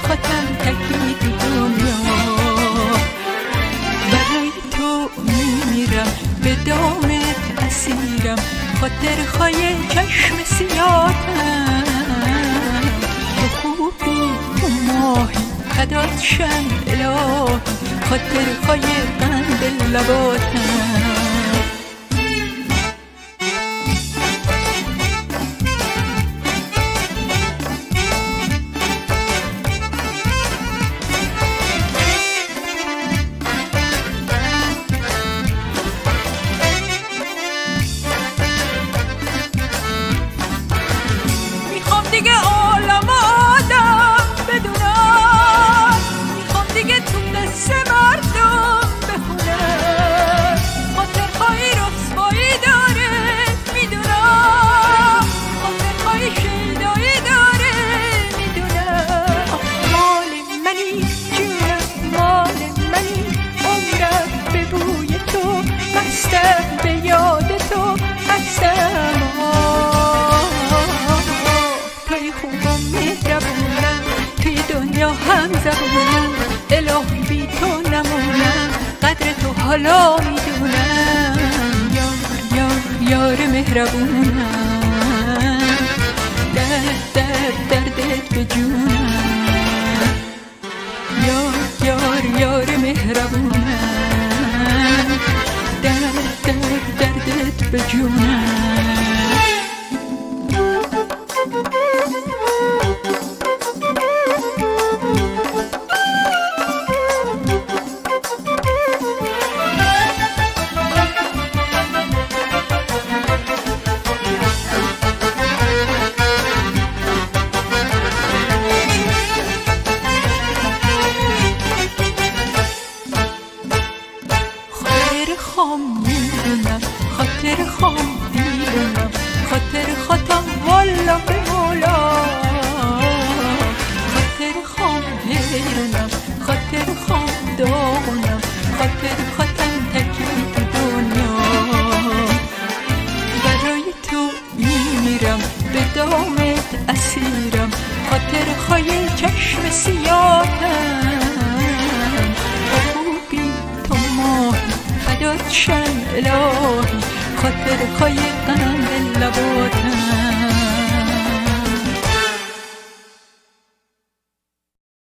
خاطر تکی تو دنیا. برای تو میمیرم به دامت اسیرم، خاطر خای چشم سیاهتم. تو خوبی تو ماهی فدات شم الهی، خاطر خای قند لباتم. دیگه عالم آدم بدونم، میخوام دیگه تو قصه مردم بخونم. خاطرهایی رسوایی داره میدونم، خاطرهایی شیدایی داره میدونم. مال منی جونم، مال منی عمرم به بوی تو، مستم به یاد تو، مستم. خوبم مهربونم توی دنیا هم زبونم، الهی بی تو نمونم، قدر تو حالا میدونم. یار یار یار مهربونم، دردت به جونم. یار یار یار مهربونم، دردت به جونم. میدونم خاطر خام میدونم، خاطر خاطم والا به مولا. خاطر خام میدونم، خاطر خام داغونم، خاطر خاطم تکی تو دنیا. برای تو میمیرم به دامت اسیرم، خاطر خای چشم سیاهتم. خوبی تو ماهی فدات شم الهی، خاطر خای قند لباتم.